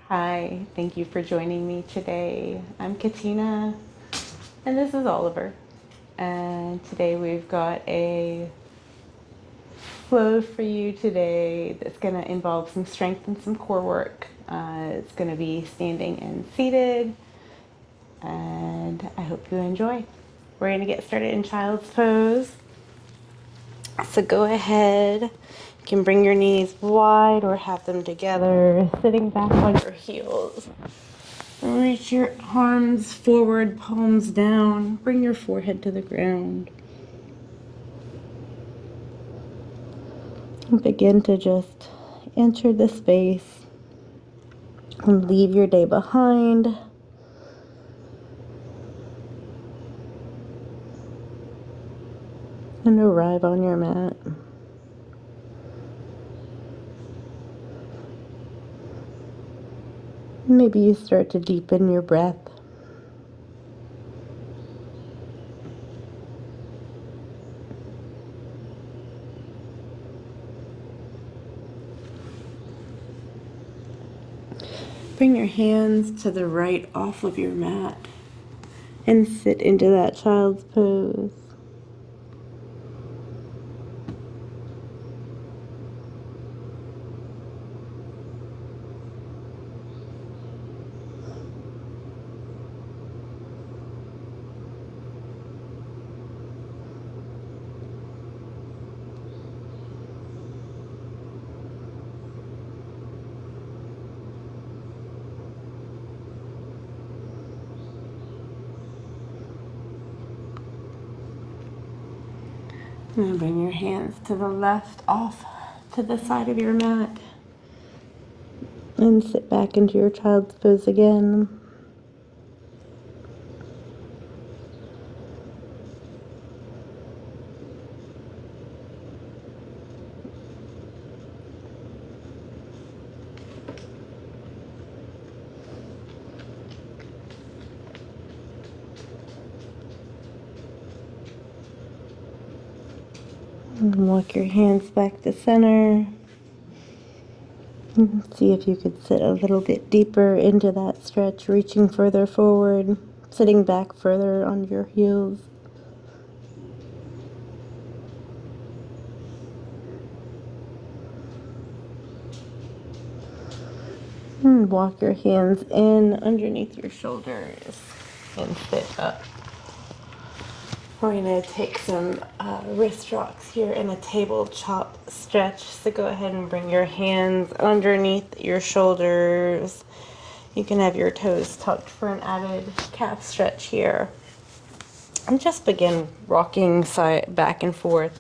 Hi, thank you for joining me today. I'm Katina, and this is Oliver. And today we've got a flow for you today that's going to involve some strength and some core work. It's going to be standing and seated, and I hope you enjoy. We're going to get started in child's pose. So go ahead. You can bring your knees wide or have them together, sitting back on your heels. Reach your arms forward, palms down. Bring your forehead to the ground. And begin to just enter the space and leave your day behind. And arrive on your mat. Maybe you start to deepen your breath. Bring your hands to the right off of your mat and sit into that child's pose. And bring your hands to the left off to the side of your mat. And sit back into your child's pose again. And walk your hands back to center. See if you could sit a little bit deeper into that stretch, reaching further forward, sitting back further on your heels. And walk your hands in underneath your shoulders and sit up. We're going to take some wrist rocks here in a tabletop stretch. So go ahead and bring your hands underneath your shoulders. You can have your toes tucked for an added calf stretch here. And just begin rocking side back and forth.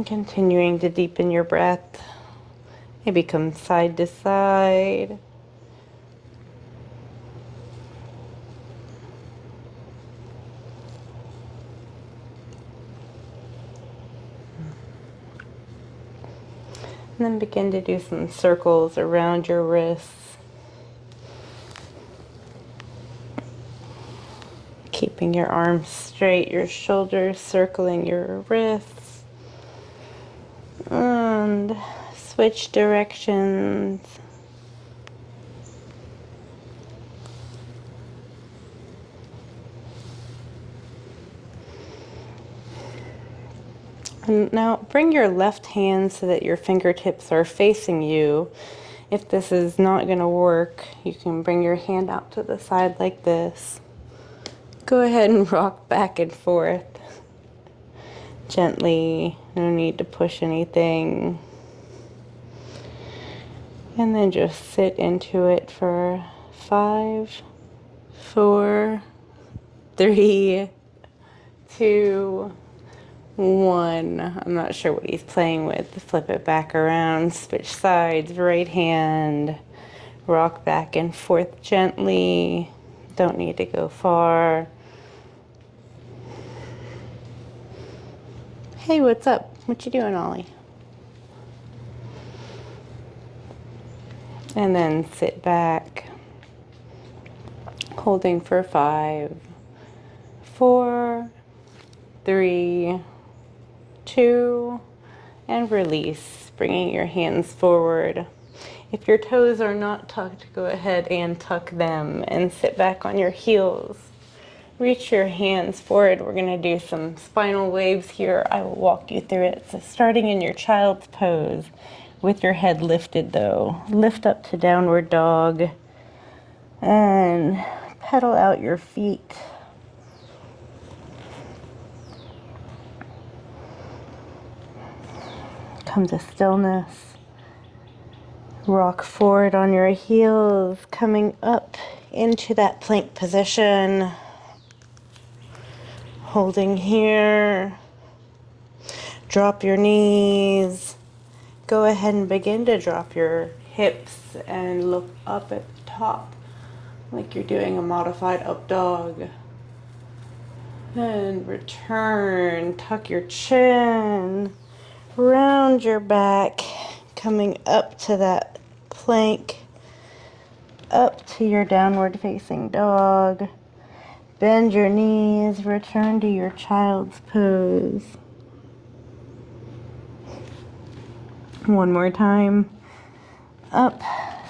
Continuing to deepen your breath. Maybe come side to side. And then begin to do some circles around your wrists. Keeping your arms straight, your shoulders circling your wrists. And switch directions. And now bring your left hand so that your fingertips are facing you. If this is not going to work, you can bring your hand out to the side like this. Go ahead and rock back and forth. Gently, no need to push anything. And then just sit into it for 5, 4, 3, 2, 1. I'm not sure what he's playing with. Flip it back around, switch sides, right hand, rock back and forth gently. Don't need to go far. Hey, what's up? What you doing, Ollie? And then sit back, holding for 5, 4, 3, 2, and release, bringing your hands forward. If your toes are not tucked, go ahead and tuck them and sit back on your heels. Reach your hands forward. We're going to do some spinal waves here. I will walk you through it. So starting in your child's pose with your head lifted though. Lift up to downward dog and pedal out your feet. Come to stillness. Rock forward on your heels, coming up into that plank position. Holding here. Drop your knees. Go ahead and begin to drop your hips and look up at the top like you're doing a modified up dog. And return. Tuck your chin. Round your back. Coming up to that plank. Up to your downward facing dog. Bend your knees. Return to your child's pose. One more time. Up.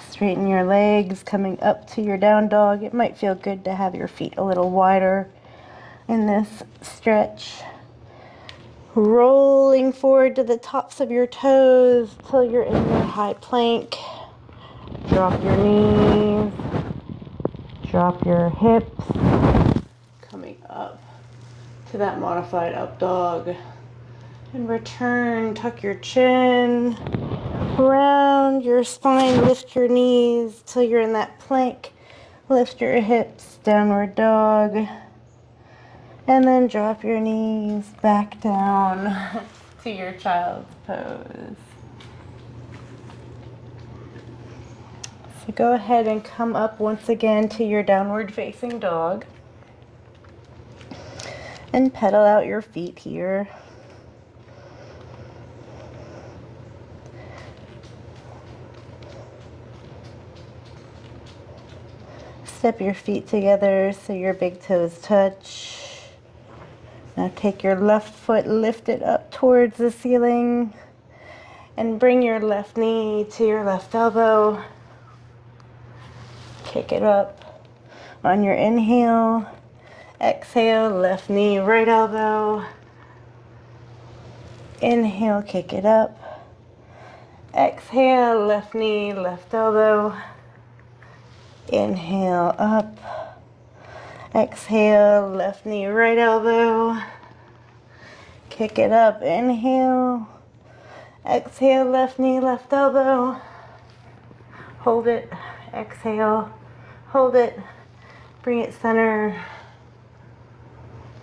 Straighten your legs. Coming up to your down dog. It might feel good to have your feet a little wider in this stretch. Rolling forward to the tops of your toes till you're in your high plank. Drop your knees. Drop your hips. Coming up to that modified up dog. And return. Tuck your chin. Round your spine. Lift your knees till you're in that plank. Lift your hips. Downward dog. And then drop your knees back down to your child's pose. So go ahead and come up once again to your downward facing dog. And pedal out your feet here. Step your feet together so your big toes touch. Now take your left foot, lift it up towards the ceiling, and bring your left knee to your left elbow. Kick it up. On your inhale, exhale, left knee, right elbow. Inhale, kick it up. Exhale, left knee, left elbow. Inhale, up. Exhale, left knee, right elbow. Kick it up, inhale. Exhale, left knee, left elbow. Hold it, exhale, hold it. Bring it center.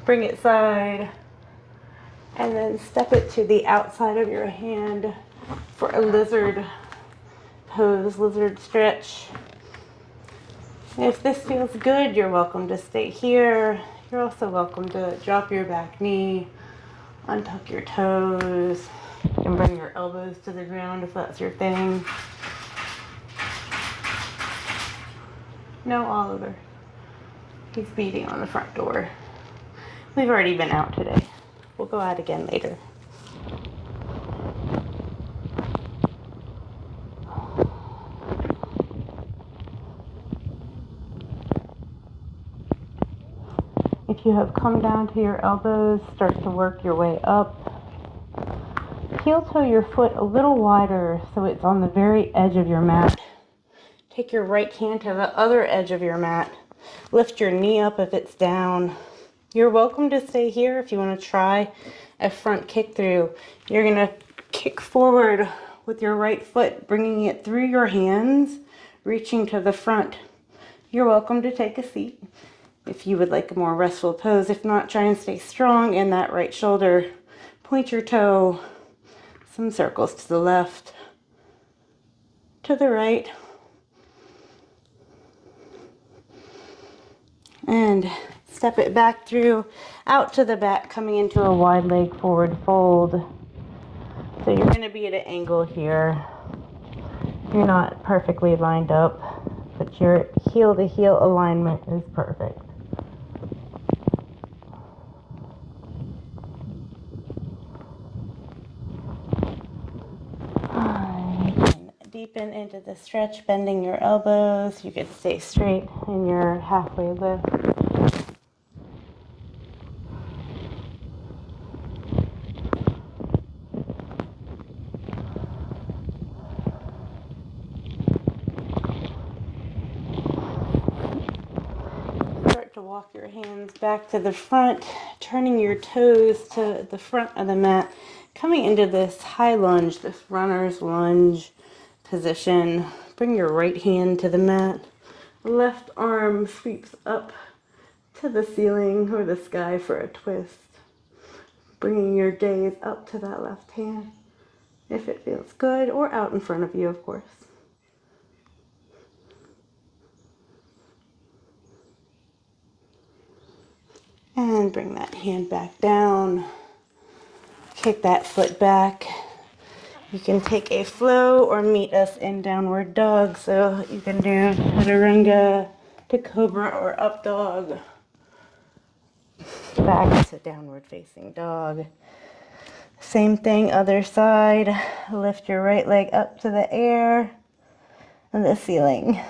Bring it side. And then step it to the outside of your hand for a lizard pose, lizard stretch. If this feels good, you're welcome to stay here. You're also welcome to drop your back knee, untuck your toes, and bring your elbows to the ground if that's your thing. No, Oliver. He's beating on the front door. We've already been out today. We'll go out again later. If you have come down to your elbows, start to work your way up. Heel toe your foot a little wider so it's on the very edge of your mat. Take your right hand to the other edge of your mat. Lift your knee up if it's down. You're welcome to stay here if you want to try a front kick through. You're going to kick forward with your right foot, bringing it through your hands, reaching to the front. You're welcome to take a seat if you would like a more restful pose. If not, try and stay strong in that right shoulder. Point your toe, some circles to the left, to the right, and Step it back through, out to the back, coming into a wide leg forward fold. So you're going to be at an angle here. You're not perfectly lined up, but your heel to heel alignment is perfect. Deepen into the stretch, bending your elbows. You can stay straight in your halfway lift. Start to walk your hands back to the front, turning your toes to the front of the mat, coming into this high lunge, this runner's lunge position. Bring your right hand to the mat. Left arm sweeps up to the ceiling or the sky for a twist. Bringing your gaze up to that left hand, if it feels good, or out in front of you, of course. And bring that hand back down. Kick that foot back. You can take a flow or meet us in downward dog. So you can do chaturanga to cobra or up dog. Back to downward facing dog. Same thing, other side. Lift your right leg up to the air and the ceiling.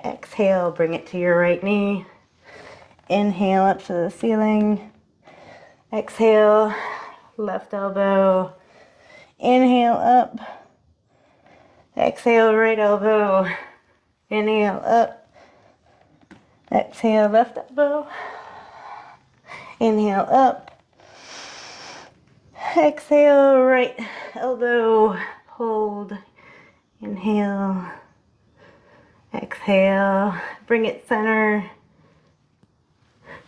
Exhale, bring it to your right knee. Inhale up to the ceiling. Exhale, left elbow. Inhale up. Exhale, right elbow. Inhale up. Exhale, left elbow. Inhale up. Exhale, right elbow. Hold. Inhale. Exhale. Bring it center.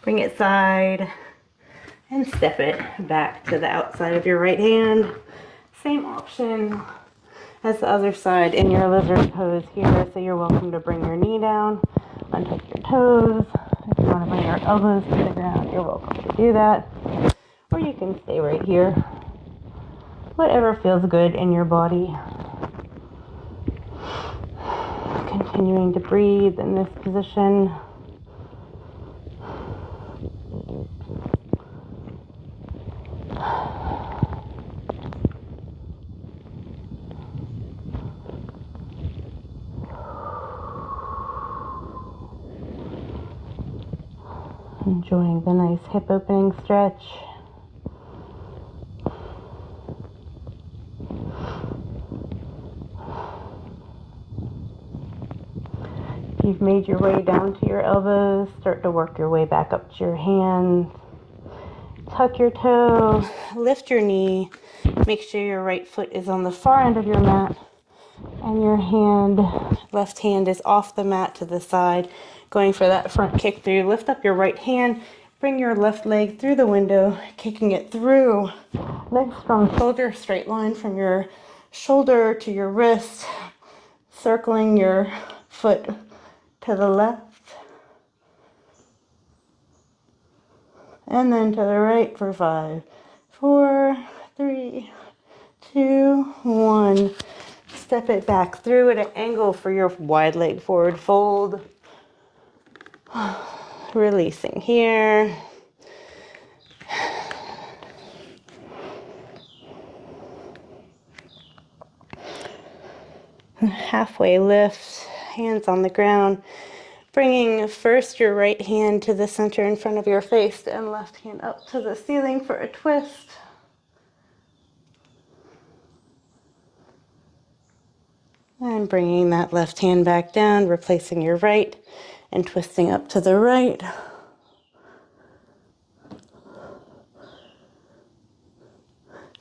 Bring it side. And step it back to the outside of your right hand. Same option as the other side in your lizard pose here. So you're welcome to bring your knee down, untuck your toes. If you want to bring your elbows to the ground, you're welcome to do that. Or you can stay right here. Whatever feels good in your body. Continuing to breathe in this position. Enjoying the nice hip opening stretch. If you've made your way down to your elbows, start to work your way back up to your hands. Tuck your toe, lift your knee. Make sure your right foot is on the far end of your mat and your left hand is off the mat to the side. Going for that front kick through. Lift up your right hand. Bring your left leg through the window, kicking it through. Nice strong shoulder, straight line from your shoulder to your wrist. Circling your foot to the left. And then to the right for 5, 4, 3, 2, 1. Step it back through at an angle for your wide leg forward fold. Releasing here. Halfway lift, hands on the ground. Bringing first your right hand to the center in front of your face and left hand up to the ceiling for a twist. And bringing that left hand back down, replacing your right and twisting up to the right.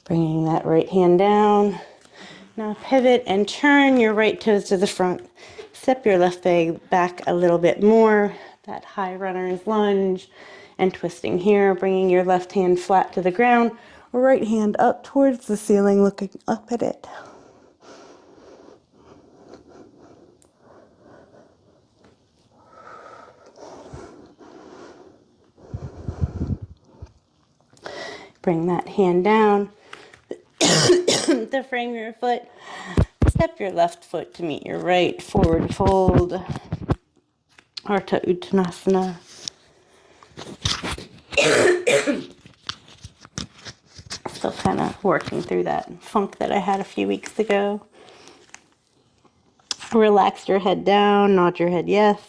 Bringing that right hand down. Now pivot and turn your right toes to the front. Step your left leg back a little bit more. That high runner's lunge. And twisting here, bringing your left hand flat to the ground. Right hand up towards the ceiling, looking up at it. Bring that hand down to frame your foot. Step your left foot to meet your right. Forward fold. Ardha Uttanasana. Still kind of working through that funk that I had a few weeks ago. Relax your head down. Nod your head yes.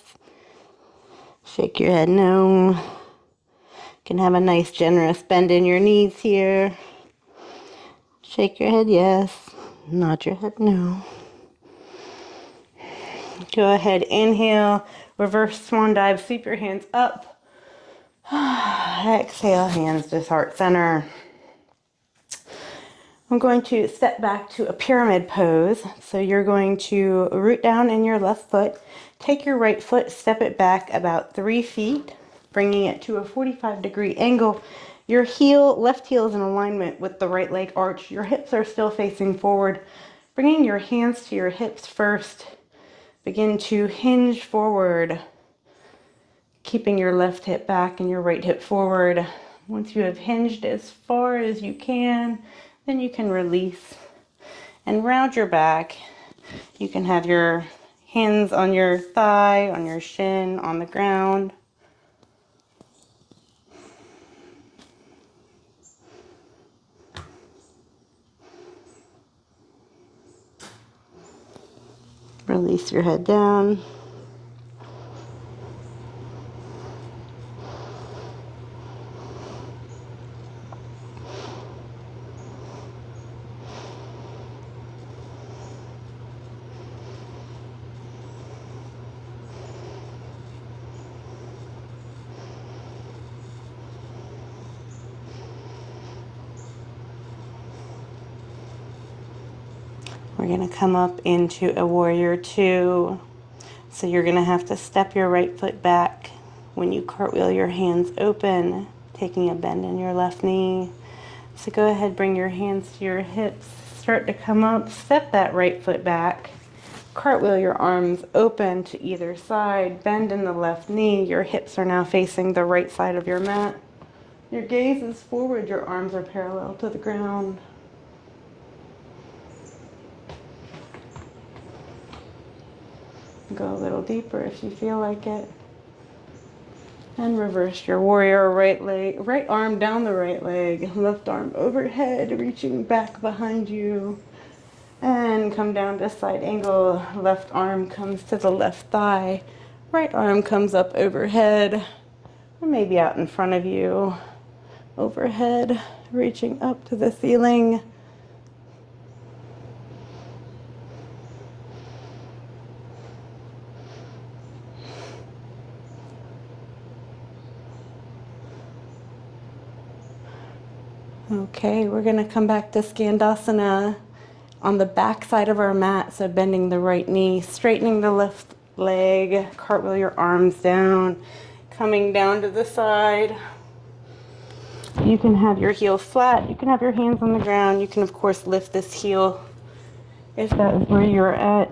Shake your head no. You can have a nice generous bend in your knees here. Shake your head yes. Nod your head no. Go ahead, inhale, reverse swan dive, sweep your hands up. Exhale, hands to heart center. I'm going to step back to a pyramid pose. So you're going to root down in your left foot, take your right foot, step it back about 3 feet, bringing it to a 45-degree angle. Your left heel is in alignment with the right leg arch. Your hips are still facing forward. Bringing your hands to your hips first. Begin to hinge forward, keeping your left hip back and your right hip forward. Once you have hinged as far as you can, then you can release and round your back. You can have your hands on your thigh, on your shin, on the ground. Release your head down. We're going to come up into a warrior two. So you're going to have to step your right foot back when you cartwheel your hands open, taking a bend in your left knee. So go ahead, bring your hands to your hips, start to come up, step that right foot back, cartwheel your arms open to either side, bend in the left knee. Your hips are now facing the right side of your mat. Your gaze is forward, your arms are parallel to the ground. Go a little deeper if you feel like it. And reverse your warrior, right arm down the right leg, left arm overhead, reaching back behind you. And come down to side angle, left arm comes to the left thigh, right arm comes up overhead, or maybe out in front of you, overhead, reaching up to the ceiling. Okay, we're going to come back to Skandasana on the back side of our mat. So bending the right knee, straightening the left leg, cartwheel your arms down, coming down to the side. You can have your heel flat. You can have your hands on the ground. You can, of course, lift this heel if that is where you're at.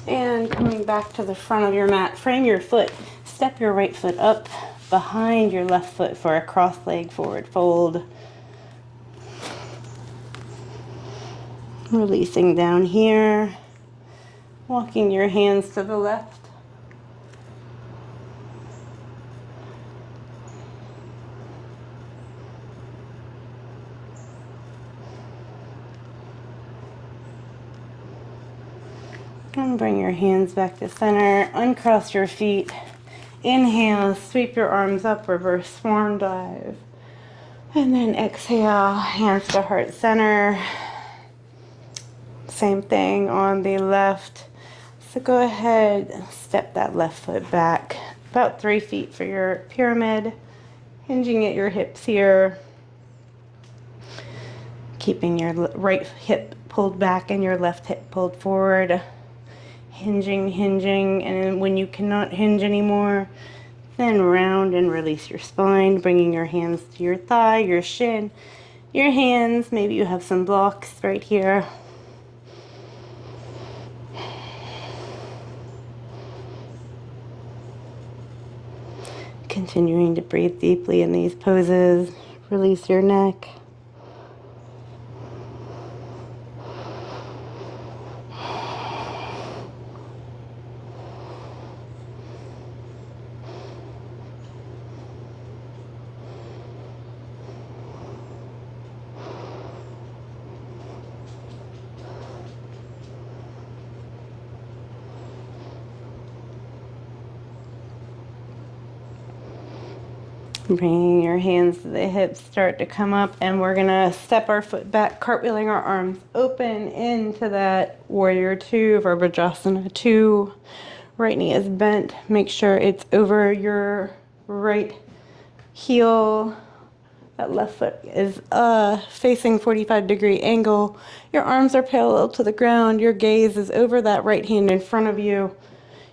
And coming back to the front of your mat, frame your foot. Step your right foot up behind your left foot for a cross leg forward fold. Releasing down here. Walking your hands to the left. And bring your hands back to center. Uncross your feet. Inhale, sweep your arms up, reverse swan dive. And then exhale, hands to heart center. Same thing on the left. So go ahead, step that left foot back about 3 feet for your pyramid. Hinging at your hips here. Keeping your right hip pulled back and your left hip pulled forward. Hinging, and when you cannot hinge anymore, then round and release your spine, bringing your hands to your thigh, your shin, your hands. Maybe you have some blocks right here. Continuing to breathe deeply in these poses. Release your neck. Bringing your hands to the hips, start to come up, and we're gonna step our foot back, cartwheeling our arms open into that warrior two, Virabhadrasana 2. Right knee is bent. Make sure it's over your right heel. That left foot is facing 45-degree angle. Your arms are parallel to the ground. Your gaze is over that right hand in front of you.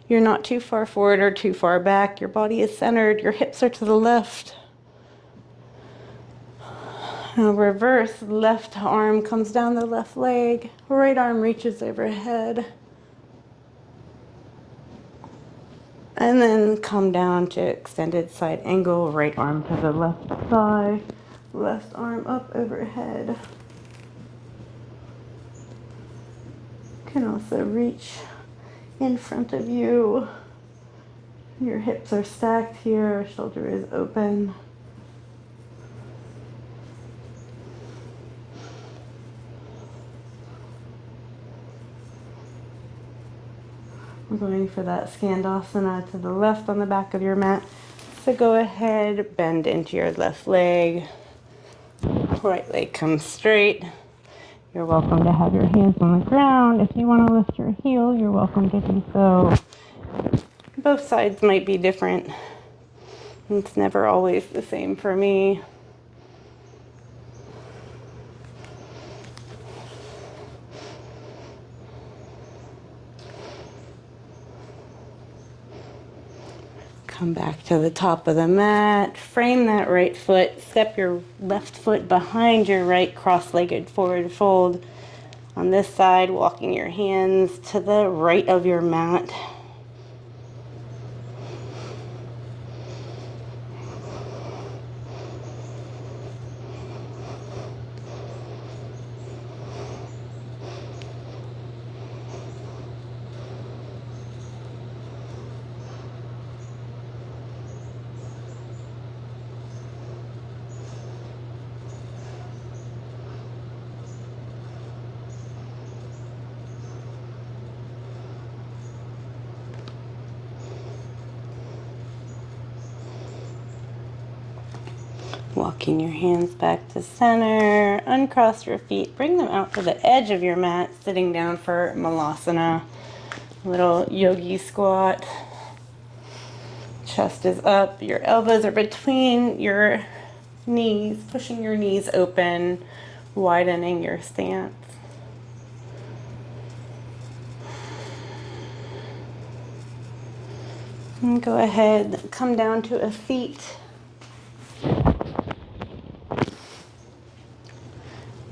You're not too far forward or too far back. Your body is centered. Your hips are to the left. Now reverse, left arm comes down the left leg. Right arm reaches overhead. And then come down to extended side angle. Right arm to the left thigh. Left arm up overhead. Can also reach in front of you. Your hips are stacked here, shoulder is open. We're going for that Skandasana to the left on the back of your mat. So go ahead, bend into your left leg. Right leg comes straight. You're welcome to have your hands on the ground. If you want to lift your heel, you're welcome to do so. Both sides might be different. It's never always the same for me. Come back to the top of the mat. Frame that right foot. Step your left foot behind your right, cross-legged forward fold. On this side, walking your hands to the right of your mat. Walking your hands back to center, uncross your feet, bring them out to the edge of your mat, sitting down for Malasana. Little yogi squat. Chest is up, your elbows are between your knees, pushing your knees open, widening your stance. And go ahead, come down to a seat.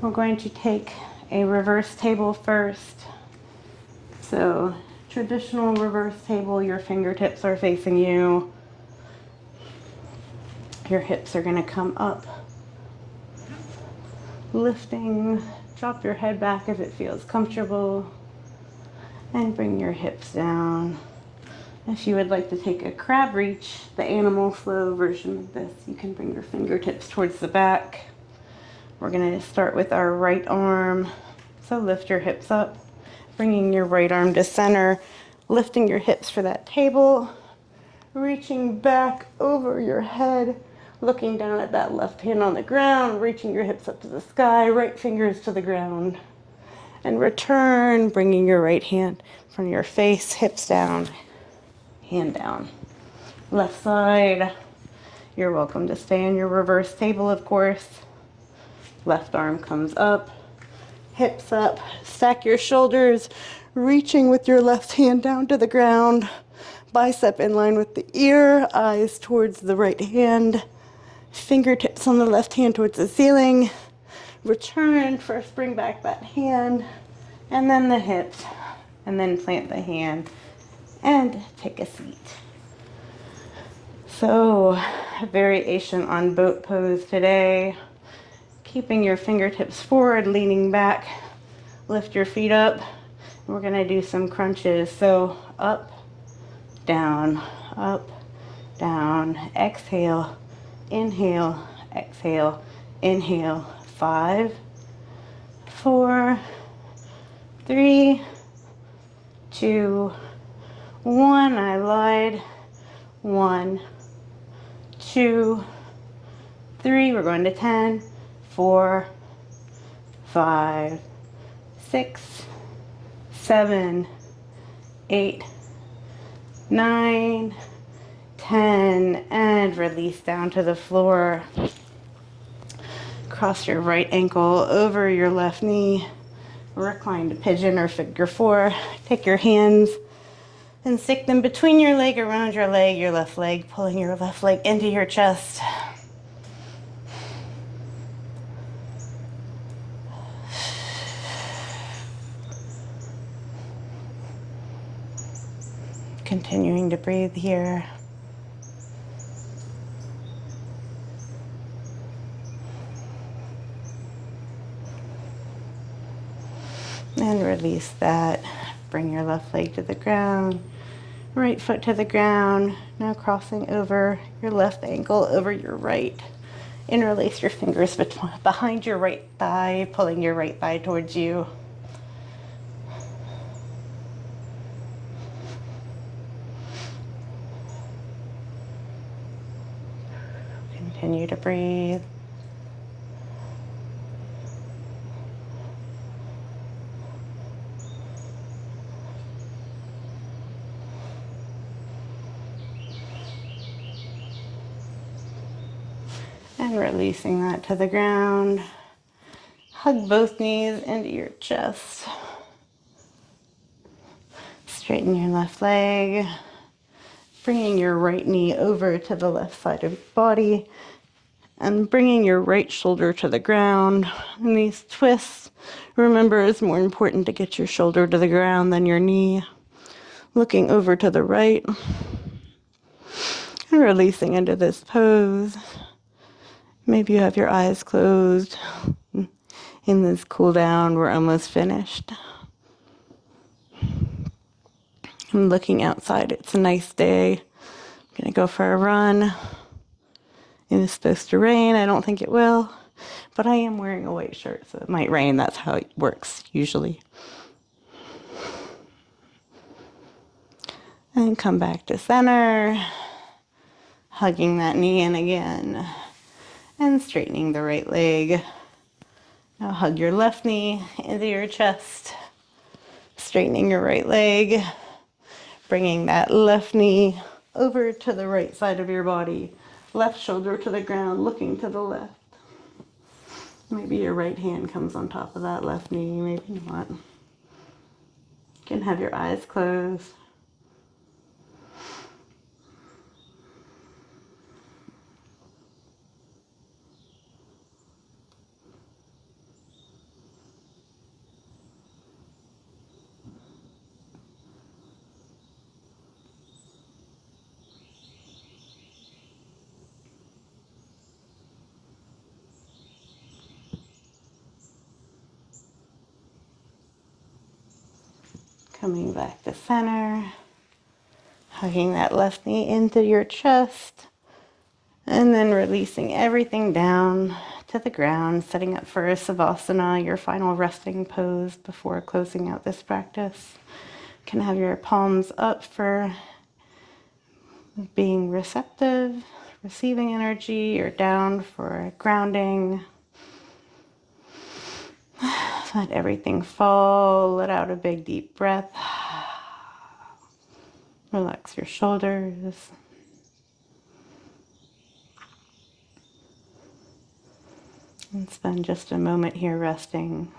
We're going to take a reverse table first. So, traditional reverse table, your fingertips are facing you. Your hips are going to come up. Lifting, drop your head back if it feels comfortable. And bring your hips down. If you would like to take a crab reach, the animal flow version of this, you can bring your fingertips towards the back. We're going to start with our right arm. So lift your hips up, bringing your right arm to center, lifting your hips for that table, reaching back over your head, looking down at that left hand on the ground, reaching your hips up to the sky, right fingers to the ground. And return, bringing your right hand in front of your face, hips down, hand down. Left side, you're welcome to stay in your reverse table, of course. Left arm comes up, hips up, stack your shoulders, reaching with your left hand down to the ground, bicep in line with the ear, eyes towards the right hand, fingertips on the left hand towards the ceiling. Return, first bring back that hand, and then the hips, and then plant the hand, and take a seat. So, a variation on boat pose today. Keeping your fingertips forward, leaning back. Lift your feet up. We're gonna do some crunches. So, up, down, up, down. Exhale, inhale, exhale, inhale. 5, 4, 3, 2, 1. I lied. 1, 2, 3. We're going to 10, 4, 5, 6, 7, 8, 9, 10, and release down to the floor. Cross your right ankle over your left knee. Reclined pigeon or figure 4. Take your hands and stick them between your leg, around your leg, your left leg, pulling your left leg into your chest. Continuing to breathe here. And release that. Bring your left leg to the ground, right foot to the ground. Now crossing over your left ankle over your right. Interlace your fingers behind your right thigh, pulling your right thigh towards you. Continue to breathe. And releasing that to the ground. Hug both knees into your chest. Straighten your left leg. Bringing your right knee over to the left side of your body. And bringing your right shoulder to the ground. And these twists, remember, it's more important to get your shoulder to the ground than your knee. Looking over to the right. And releasing into this pose. Maybe you have your eyes closed. In this cool down, we're almost finished. I'm looking outside. It's a nice day. I'm gonna go for a run. It is supposed to rain. I don't think it will, but I am wearing a white shirt, so it might rain. That's how it works usually. And come back to center. Hugging that knee in again. And straightening the right leg. Now hug your left knee into your chest. Straightening your right leg. Bringing that left knee over to the right side of your body. Left shoulder to the ground, looking to the left. Maybe your right hand comes on top of that left knee, maybe not. You can have your eyes closed. Coming back to center. Hugging that left knee into your chest. And then releasing everything down to the ground, setting up for a Savasana, your final resting pose before closing out this practice. You can have your palms up for being receptive, receiving energy, or down for grounding. Let everything fall. Let out a big deep breath. Relax your shoulders. And spend just a moment here resting.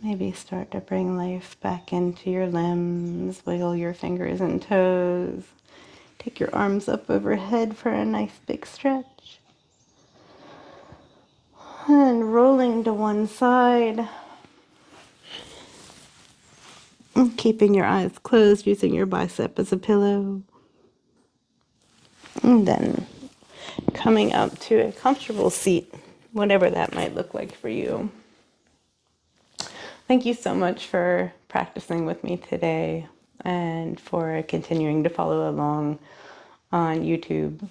Maybe start to bring life back into your limbs. Wiggle your fingers and toes. Take your arms up overhead for a nice big stretch. And rolling to one side. And keeping your eyes closed, using your bicep as a pillow. And then coming up to a comfortable seat, whatever that might look like for you. Thank you so much for practicing with me today and for continuing to follow along on YouTube.